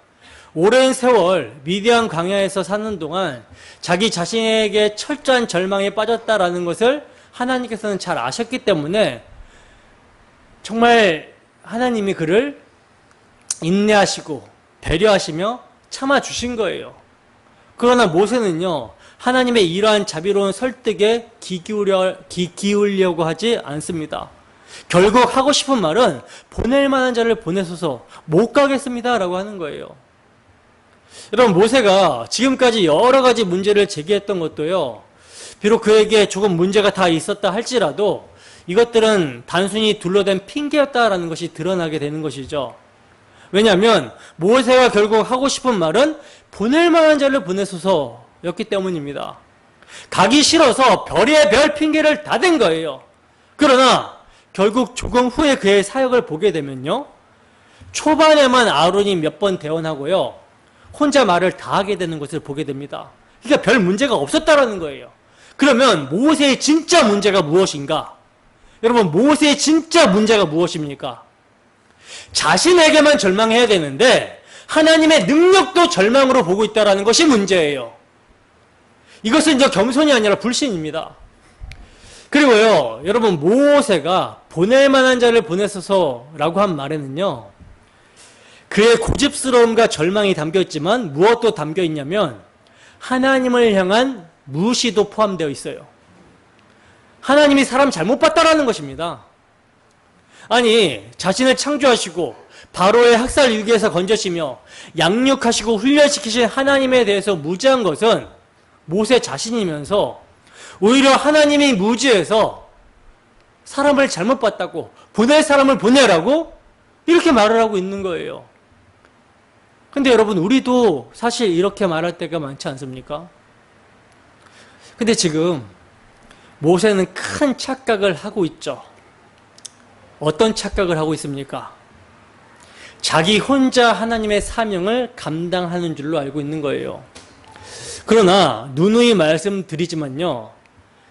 오랜 세월 미디안 광야에서 사는 동안 자기 자신에게 철저한 절망에 빠졌다라는 것을 하나님께서는 잘 아셨기 때문에 정말 하나님이 그를 인내하시고 배려하시며 참아주신 거예요. 그러나 모세는요, 하나님의 이러한 자비로운 설득에 귀 기울려고 하지 않습니다. 결국 하고 싶은 말은 보낼 만한 자를 보내소서 못 가겠습니다 라고 하는 거예요. 여러분, 모세가 지금까지 여러 가지 문제를 제기했던 것도요, 비록 그에게 조금 문제가 다 있었다 할지라도 이것들은 단순히 둘러댄 핑계였다라는 것이 드러나게 되는 것이죠. 왜냐하면 모세가 결국 하고 싶은 말은 보낼 만한 자를 보내소서였기 때문입니다. 가기 싫어서 별의 별 핑계를 다 댄 거예요. 그러나 결국 조금 후에 그의 사역을 보게 되면요, 초반에만 아론이 몇 번 대언하고요, 혼자 말을 다 하게 되는 것을 보게 됩니다. 그러니까 별 문제가 없었다라는 거예요. 그러면 모세의 진짜 문제가 무엇인가? 여러분, 모세의 진짜 문제가 무엇입니까? 자신에게만 절망해야 되는데 하나님의 능력도 절망으로 보고 있다는 것이 문제예요. 이것은 이제 겸손이 아니라 불신입니다. 그리고요, 여러분, 모세가 보낼 만한 자를 보내소서라고 한 말에는요, 그의 고집스러움과 절망이 담겨 있지만 무엇도 담겨 있냐면 하나님을 향한 무시도 포함되어 있어요. 하나님이 사람 잘못 봤다라는 것입니다. 아니, 자신을 창조하시고 바로의 학살 위기에서 건져시며 양육하시고 훈련시키신 하나님에 대해서 무지한 것은 모세 자신이면서 오히려 하나님이 무지해서 사람을 잘못 봤다고, 보낼 사람을 보내라고 이렇게 말을 하고 있는 거예요. 근데 여러분, 우리도 사실 이렇게 말할 때가 많지 않습니까? 근데 지금 모세는 큰 착각을 하고 있죠. 어떤 착각을 하고 있습니까? 자기 혼자 하나님의 사명을 감당하는 줄로 알고 있는 거예요. 그러나 누누이 말씀드리지만요,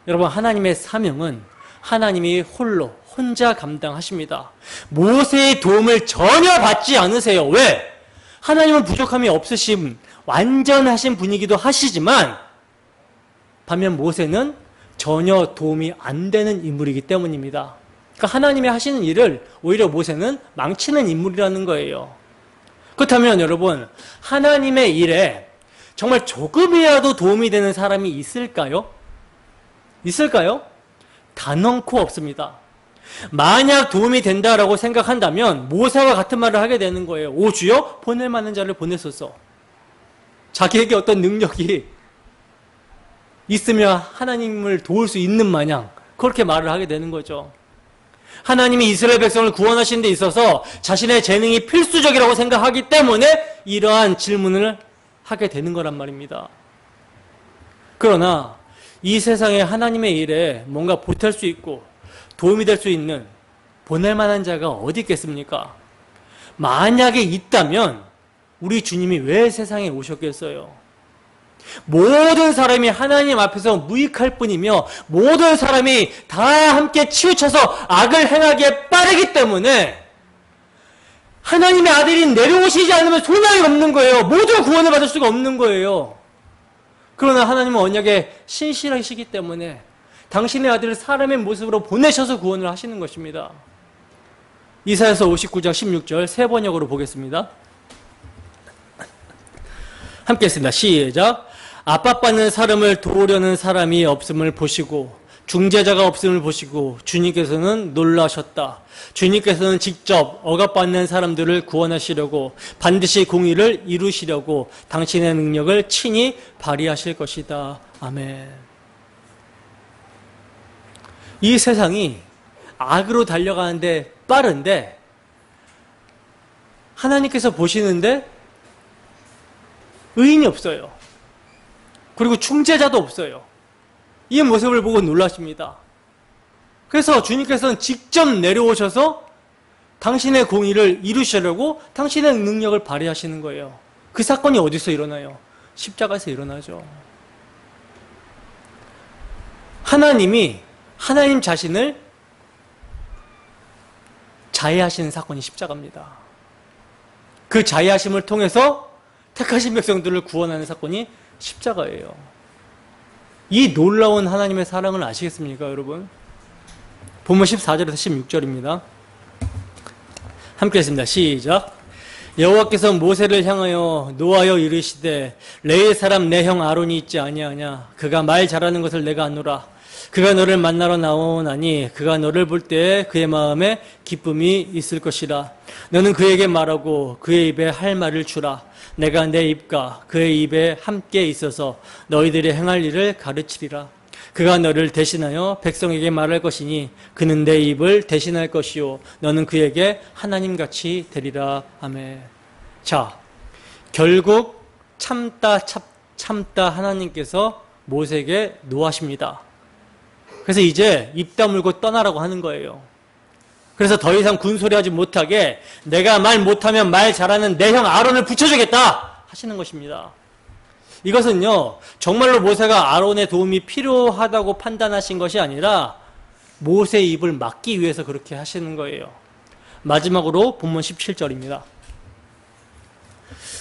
여러분, 하나님의 사명은 하나님이 홀로 혼자 감당하십니다. 모세의 도움을 전혀 받지 않으세요. 왜? 하나님은 부족함이 없으신 완전하신 분이기도 하시지만 반면 모세는 전혀 도움이 안 되는 인물이기 때문입니다. 그러니까 하나님이 하시는 일을 오히려 모세는 망치는 인물이라는 거예요. 그렇다면 여러분, 하나님의 일에 정말 조금이라도 도움이 되는 사람이 있을까요? 있을까요? 단언코 없습니다. 만약 도움이 된다라고 생각한다면 모세와 같은 말을 하게 되는 거예요. 오 주여, 보낼 만한 자를 보내소서. 자기에게 어떤 능력이 있으면 하나님을 도울 수 있는 마냥 그렇게 말을 하게 되는 거죠. 하나님이 이스라엘 백성을 구원하신 데 있어서 자신의 재능이 필수적이라고 생각하기 때문에 이러한 질문을 하게 되는 거란 말입니다. 그러나 이 세상에 하나님의 일에 뭔가 보탤 수 있고 도움이 될 수 있는, 보낼 만한 자가 어디 있겠습니까? 만약에 있다면 우리 주님이 왜 세상에 오셨겠어요? 모든 사람이 하나님 앞에서 무익할 뿐이며 모든 사람이 다 함께 치우쳐서 악을 행하기에 빠르기 때문에 하나님의 아들이 내려오시지 않으면 소망이 없는 거예요. 모두 구원을 받을 수가 없는 거예요. 그러나 하나님은 언약에 신실하시기 때문에 당신의 아들을 사람의 모습으로 보내셔서 구원을 하시는 것입니다. 이사야서 59장 16절 세 번역으로 보겠습니다. 함께 했습니다. 시작. 압박받는 사람을 도우려는 사람이 없음을 보시고 중재자가 없음을 보시고 주님께서는 놀라셨다. 주님께서는 직접 억압받는 사람들을 구원하시려고 반드시 공의를 이루시려고 당신의 능력을 친히 발휘하실 것이다. 아멘. 이 세상이 악으로 달려가는데 빠른데 하나님께서 보시는데 의인이 없어요. 그리고 중재자도 없어요. 이 모습을 보고 놀라십니다. 그래서 주님께서는 직접 내려오셔서 당신의 공의를 이루시려고 당신의 능력을 발휘하시는 거예요. 그 사건이 어디서 일어나요? 십자가에서 일어나죠. 하나님이 하나님 자신을 자애하시는 사건이 십자가입니다. 그 자애하심을 통해서 택하신 백성들을 구원하는 사건이 십자가예요. 이 놀라운 하나님의 사랑을 아시겠습니까, 여러분? 본문 14절에서 16절입니다. 함께 했습니다. 시작. 여호와께서 모세를 향하여 노하여 이르시되 레위 사람 내 형 아론이 있지 아니하냐. 그가 말 잘하는 것을 내가 아노라. 그가 너를 만나러 나오나니 그가 너를 볼 때 그의 마음에 기쁨이 있을 것이라. 너는 그에게 말하고 그의 입에 할 말을 주라. 내가 내 입과 그의 입에 함께 있어서 너희들이 행할 일을 가르치리라. 그가 너를 대신하여 백성에게 말할 것이니 그는 내 입을 대신할 것이요 너는 그에게 하나님같이 되리라. 아멘. 자, 결국 참다 하나님께서 모세에게 노하십니다. 그래서 이제 입 다물고 떠나라고 하는 거예요. 그래서 더 이상 군소리하지 못하게 내가 말 못하면 말 잘하는 내 형 아론을 붙여주겠다 하시는 것입니다. 이것은요, 정말로 모세가 아론의 도움이 필요하다고 판단하신 것이 아니라 모세의 입을 막기 위해서 그렇게 하시는 거예요. 마지막으로 본문 17절입니다.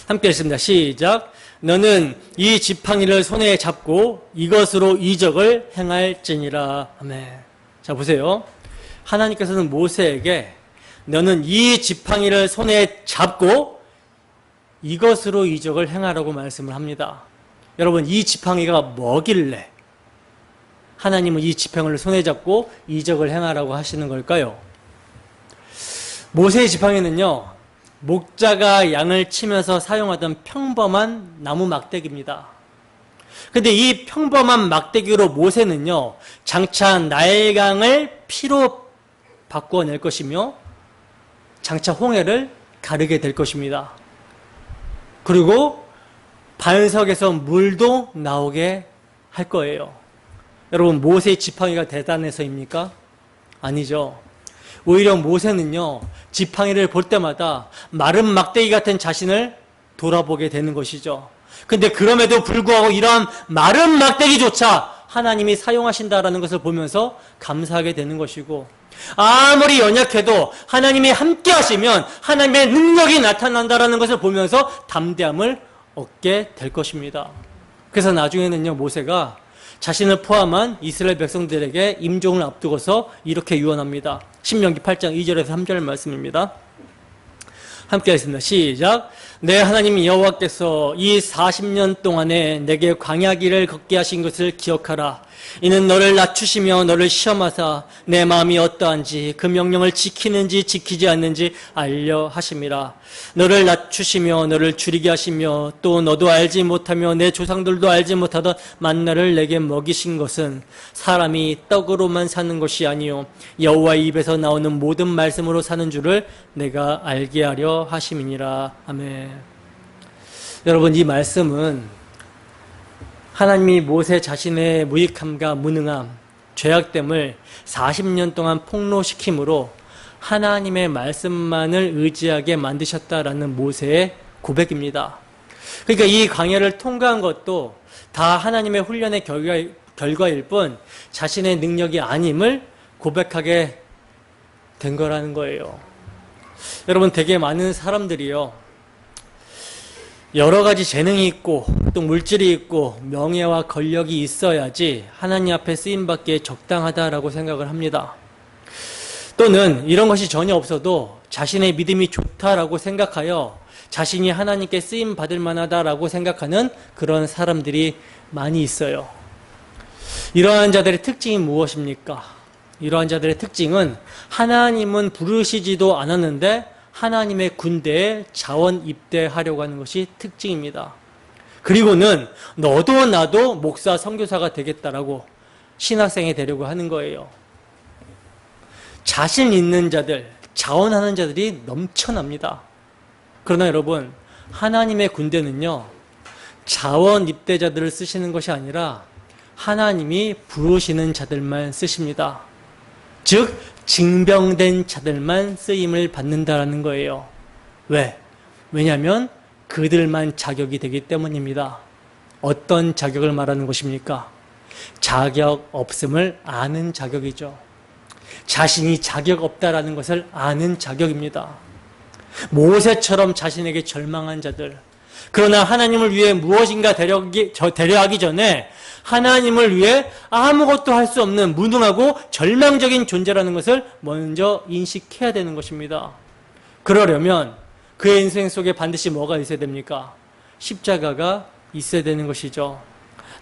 함께 읽습니다. 시작. 너는 이 지팡이를 손에 잡고 이것으로 이적을 행할지니라. 아멘. 자, 보세요. 하나님께서는 모세에게 너는 이 지팡이를 손에 잡고 이것으로 이적을 행하라고 말씀을 합니다. 여러분, 이 지팡이가 뭐길래 하나님은 이 지팡이를 손에 잡고 이적을 행하라고 하시는 걸까요? 모세의 지팡이는요, 목자가 양을 치면서 사용하던 평범한 나무 막대기입니다. 근데 이 평범한 막대기로 모세는요, 장차 나일강을 피로 바꿔낼 것이며 장차 홍해를 가르게 될 것입니다. 그리고 반석에서 물도 나오게 할 거예요. 여러분, 모세의 지팡이가 대단해서입니까? 아니죠. 오히려 모세는요, 지팡이를 볼 때마다 마른 막대기 같은 자신을 돌아보게 되는 것이죠. 근데 그럼에도 불구하고 이러한 마른 막대기조차 하나님이 사용하신다라는 것을 보면서 감사하게 되는 것이고, 아무리 연약해도 하나님이 함께 하시면 하나님의 능력이 나타난다라는 것을 보면서 담대함을 얻게 될 것입니다. 그래서 나중에는요, 모세가 자신을 포함한 이스라엘 백성들에게 임종을 앞두고서 이렇게 유언합니다. 신명기 8장 2절에서 3절 말씀입니다. 함께 하겠습니다. 시작. 내 하나님 여호와께서 이 40년 동안에 내게 광야길을 걷게 하신 것을 기억하라. 이는 너를 낮추시며 너를 시험하사 내 마음이 어떠한지 그 명령을 지키는지 지키지 않는지 알려 하심이라. 너를 낮추시며 너를 줄이게 하시며 또 너도 알지 못하며 내 조상들도 알지 못하던 만나를 내게 먹이신 것은 사람이 떡으로만 사는 것이 아니요 여호와의 입에서 나오는 모든 말씀으로 사는 줄을 내가 알게 하려 하심이니라. 아멘. 여러분, 이 말씀은 하나님이 모세 자신의 무익함과 무능함, 죄악됨을 40년 동안 폭로시킴으로 하나님의 말씀만을 의지하게 만드셨다라는 모세의 고백입니다. 그러니까 이 광야를 통과한 것도 다 하나님의 훈련의 결과일 뿐 자신의 능력이 아님을 고백하게 된 거라는 거예요. 여러분, 되게 많은 사람들이요, 여러 가지 재능이 있고 또 물질이 있고 명예와 권력이 있어야지 하나님 앞에 쓰임받기에 적당하다라고 생각을 합니다. 또는 이런 것이 전혀 없어도 자신의 믿음이 좋다라고 생각하여 자신이 하나님께 쓰임받을 만하다라고 생각하는 그런 사람들이 많이 있어요. 이러한 자들의 특징이 무엇입니까? 이러한 자들의 특징은 하나님은 부르시지도 않았는데 하나님의 군대에 자원 입대하려고 하는 것이 특징입니다. 그리고는 너도 나도 목사 선교사가 되겠다라고 신학생이 되려고 하는 거예요. 자신 있는 자들, 자원하는 자들이 넘쳐납니다. 그러나 여러분, 하나님의 군대는요, 자원 입대자들을 쓰시는 것이 아니라 하나님이 부르시는 자들만 쓰십니다. 즉 징병된 자들만 쓰임을 받는다라는 거예요. 왜? 왜냐하면 그들만 자격이 되기 때문입니다. 어떤 자격을 말하는 것입니까? 자격 없음을 아는 자격이죠. 자신이 자격 없다라는 것을 아는 자격입니다. 모세처럼 자신에게 절망한 자들, 그러나 하나님을 위해 무엇인가 되려하기 전에 하나님을 위해 아무것도 할 수 없는 무능하고 절망적인 존재라는 것을 먼저 인식해야 되는 것입니다. 그러려면 그의 인생 속에 반드시 뭐가 있어야 됩니까? 십자가가 있어야 되는 것이죠.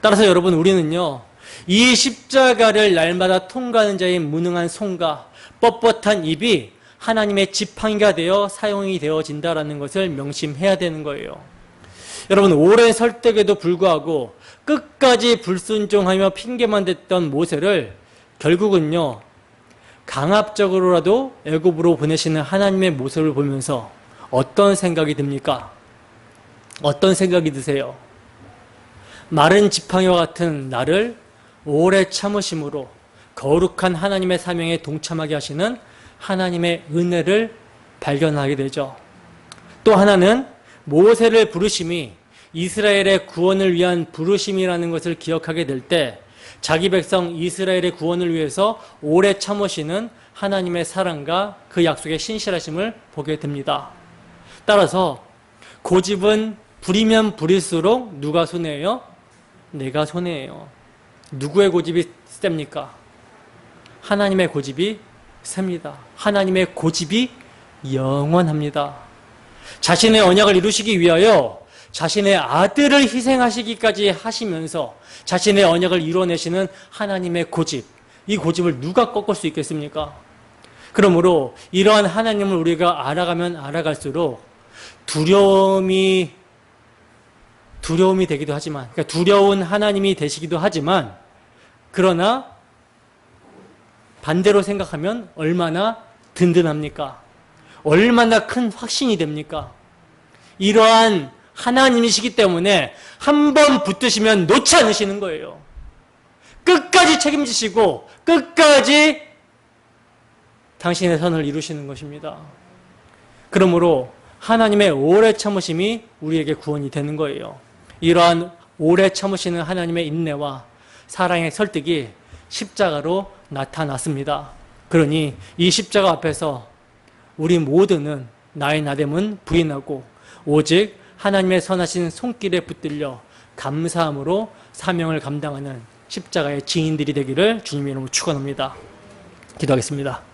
따라서 여러분, 우리는요, 이 십자가를 날마다 통과하는 자의 무능한 손과 뻣뻣한 입이 하나님의 지팡이가 되어 사용이 되어진다는 것을 명심해야 되는 거예요. 여러분, 오랜 설득에도 불구하고 끝까지 불순종하며 핑계만 댔던 모세를 결국은요, 강압적으로라도 애굽으로 보내시는 하나님의 모습을 보면서 어떤 생각이 듭니까? 어떤 생각이 드세요? 마른 지팡이와 같은 나를 오래 참으심으로 거룩한 하나님의 사명에 동참하게 하시는 하나님의 은혜를 발견하게 되죠. 또 하나는 모세를 부르심이 이스라엘의 구원을 위한 부르심이라는 것을 기억하게 될 때 자기 백성 이스라엘의 구원을 위해서 오래 참으시는 하나님의 사랑과 그 약속의 신실하심을 보게 됩니다. 따라서 고집은 부리면 부릴수록 누가 손해예요? 내가 손해예요. 누구의 고집이 셉니까? 하나님의 고집이 셉니다. 하나님의 고집이 영원합니다. 자신의 언약을 이루시기 위하여 자신의 아들을 희생하시기까지 하시면서 자신의 언약을 이뤄내시는 하나님의 고집, 이 고집을 누가 꺾을 수 있겠습니까? 그러므로 이러한 하나님을 우리가 알아가면 알아갈수록 두려움이 되기도 하지만, 그러니까 두려운 하나님이 되시기도 하지만, 그러나 반대로 생각하면 얼마나 든든합니까? 얼마나 큰 확신이 됩니까? 이러한 하나님이시기 때문에 한 번 붙드시면 놓지 않으시는 거예요. 끝까지 책임지시고 끝까지 당신의 선을 이루시는 것입니다. 그러므로 하나님의 오래 참으심이 우리에게 구원이 되는 거예요. 이러한 오래 참으시는 하나님의 인내와 사랑의 설득이 십자가로 나타났습니다. 그러니 이 십자가 앞에서 우리 모두는 나의 나됨은 부인하고 오직 하나님의 선하신 손길에 붙들려 감사함으로 사명을 감당하는 십자가의 증인들이 되기를 주님의 이름으로 축원합니다. 기도하겠습니다.